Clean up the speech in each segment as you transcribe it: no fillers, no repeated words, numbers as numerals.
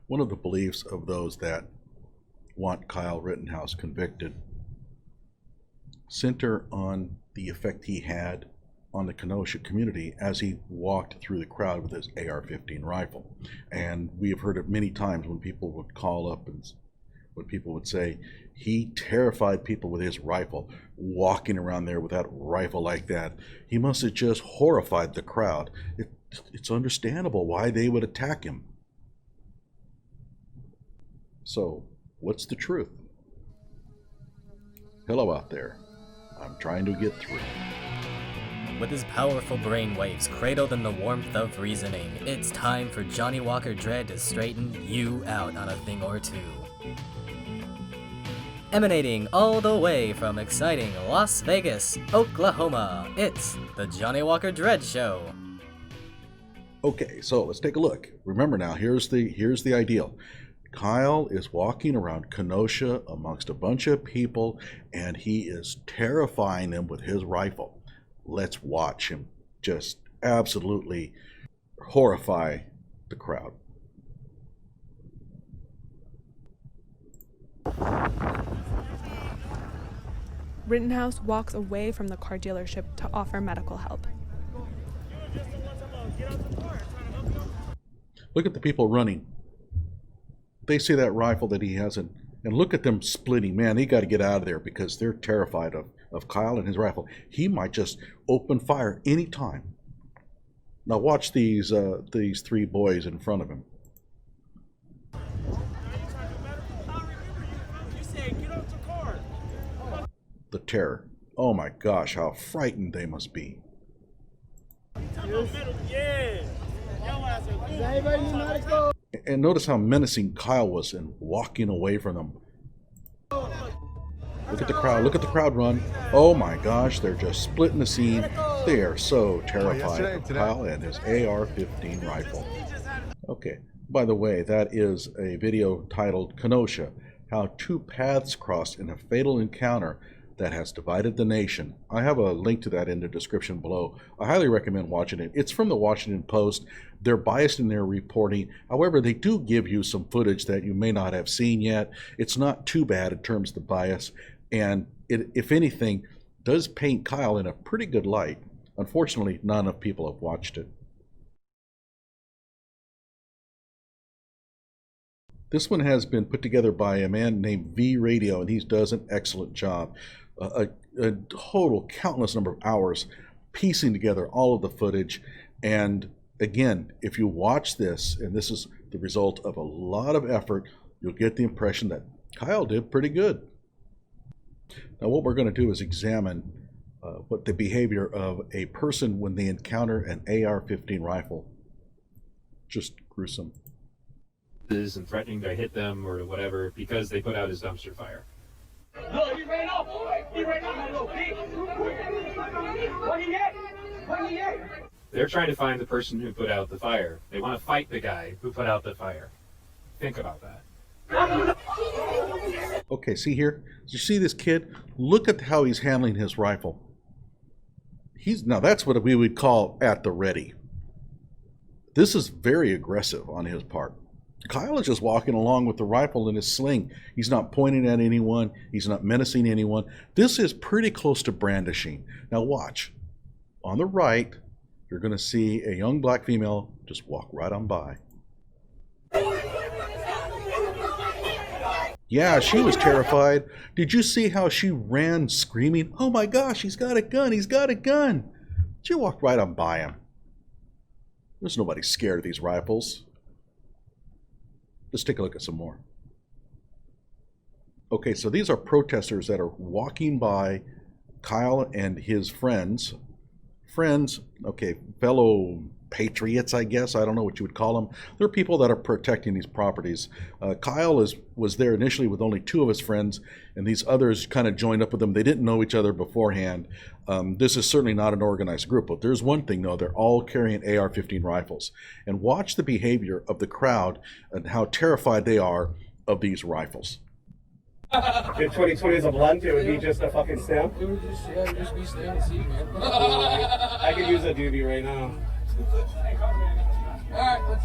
One of the beliefs of those that want Kyle Rittenhouse convicted center on the effect he had on the Kenosha community as he walked through the crowd with his AR-15 rifle. And we have heard it many times when people would call up and when people would say, he terrified people with his rifle, walking around there with that rifle like that. He must have just horrified the crowd. It's understandable why they would attack him. So, what's the truth? Hello out there. I'm trying to get through. With his powerful brainwaves cradled in the warmth of reasoning, it's time for Johnnie Walker Dread to straighten you out on a thing or two. Emanating all the way from exciting Las Vegas, Oklahoma, it's the Johnnie Walker Dread Show. Okay, so let's take a look. Remember now, here's the ideal. Kyle is walking around Kenosha amongst a bunch of people, and he is terrifying them with his rifle. Let's watch him just absolutely horrify the crowd. Rittenhouse walks away from the car dealership to offer medical help. Look at the people running. They see that rifle that he has, and look at them splitting. Man, they got to get out of there because they're terrified of Kyle and his rifle. He might just open fire anytime. Now watch these three boys in front of him. The terror. Oh my gosh, how frightened they must be. And notice how menacing Kyle was in walking away from them. Look at the crowd. Look at the crowd run. Oh my gosh, they're just splitting the scene. They are so terrified of Kyle and his AR-15 rifle. Okay, by the way, that is a video titled Kenosha, How Two Paths Crossed in a Fatal Encounter That Has Divided the Nation. I have a link to that in the description below. I highly recommend watching it. It's from the Washington Post. They're biased in their reporting. However, they do give you some footage that you may not have seen yet. It's not too bad in terms of the bias, and it, if anything, does paint Kyle in a pretty good light. Unfortunately, not enough people have watched it. This one has been put together by a man named V Radio, and he does an excellent job. A total countless number of hours piecing together all of the footage. And again, if you watch this, and this is the result of a lot of effort, you'll get the impression that Kyle did pretty good. Now what we're going to do is examine what the behavior of a person when they encounter an AR-15 rifle. Just gruesome. And threatening to hit them or whatever because they put out his dumpster fire. No, he ran off. He ran off, little pig. What he at? What he at? They're trying to find the person who put out the fire. They want to fight the guy who put out the fire. Think about that. Okay, see here? You see this kid? Look at how he's handling his rifle. Now that's what we would call at the ready. This is very aggressive on his part. Kyle is just walking along with the rifle in his sling. He's not pointing at anyone. He's not menacing anyone. This is pretty close to brandishing. Now watch. On the right, you're going to see a young black female just walk right on by. Yeah, she was terrified. Did you see how she ran screaming, "Oh my gosh, he's got a gun, he's got a gun." She walked right on by him. There's nobody scared of these rifles. Let's take a look at some more. Okay, so these are protesters that are walking by Kyle and his friends. Okay, fellow patriots, I guess. I don't know what you would call them. They're people that are protecting these properties. Kyle was there initially with only two of his friends, and these others kind of joined up with them. They didn't know each other beforehand. This is certainly not an organized group, but there's one thing, though. They're all carrying AR-15 rifles. And watch the behavior of the crowd and how terrified they are of these rifles. If 2020 is a blunt, it would be just a fucking stamp. It would just be stand and see, man. I could use a doobie right now. Alright, let's...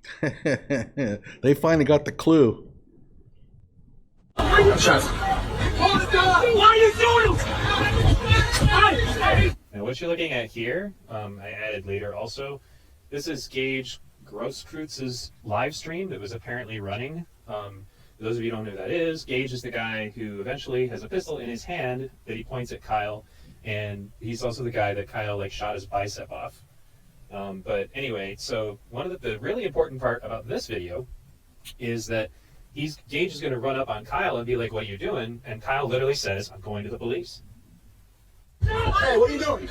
They finally got the clue. Now, what you're looking at here, I added later also. This is Gage Grosskreuz's live stream that was apparently running. For those of you who don't know who that is, Gage is the guy who eventually has a pistol in his hand that he points at Kyle, and he's also the guy that Kyle like shot his bicep off. But anyway, so one of the really important part about this video is that Gage is going to run up on Kyle and be like, "What are you doing?" And Kyle literally says, "I'm going to the police." Hey, what are you doing?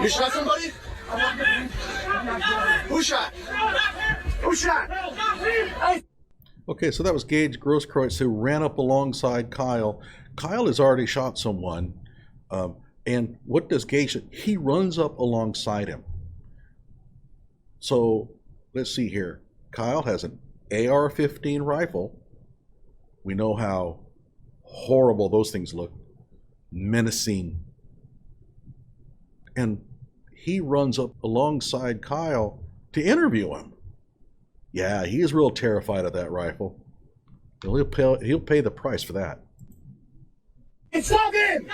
You shot somebody? Who shot? Who shot? Okay, so that was Gage Grosskreutz who ran up alongside Kyle. Kyle has already shot someone. And what does Gage do? He runs up alongside him. So let's see here. Kyle has an AR-15 rifle. We know how horrible those things look. Menacing. And he runs up alongside Kyle to interview him. Yeah, he is real terrified of that rifle. He'll pay the price for that. Stop him!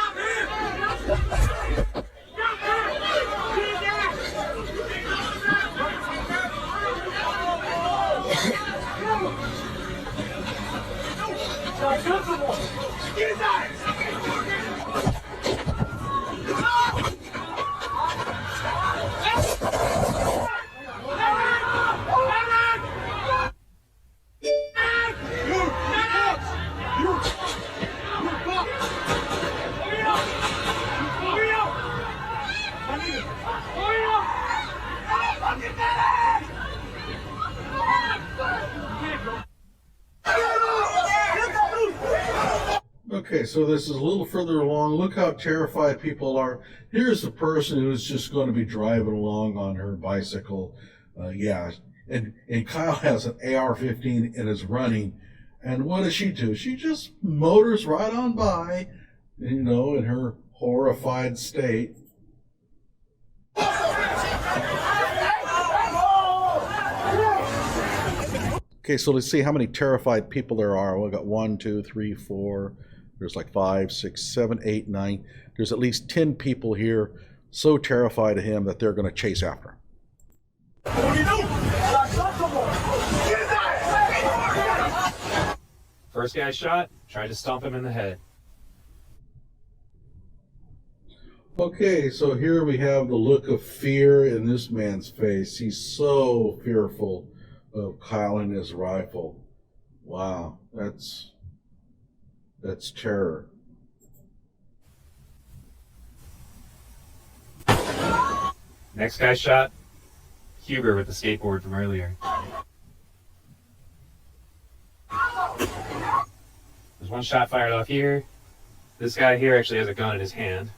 Okay, so this is a little further along. Look how terrified people are. Here's a person who's just going to be driving along on her bicycle. And Kyle has an AR-15 and is running. And what does she do? She just motors right on by, you know, in her horrified state. Okay, so let's see how many terrified people there are. We've got 1, 2, 3, 4. There's like 5, 6, 7, 8, 9. There's at least 10 people here so terrified of him that they're going to chase after him. First guy shot, tried to stomp him in the head. Okay, so here we have the look of fear in this man's face. He's so fearful of Kyle and his rifle. Wow, that's terror. Next guy shot, Huber with the skateboard from earlier. There's one shot fired off here. This guy here actually has a gun in his hand.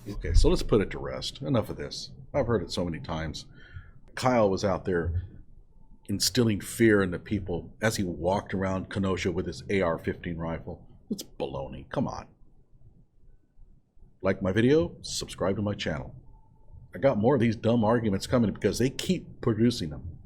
Okay, so let's put it to rest. Enough of this. I've heard it so many times. Kyle was out there instilling fear into people as he walked around Kenosha with his AR-15 rifle. It's baloney. Come on. Like my video, subscribe to my channel. I got more of these dumb arguments coming because they keep producing them.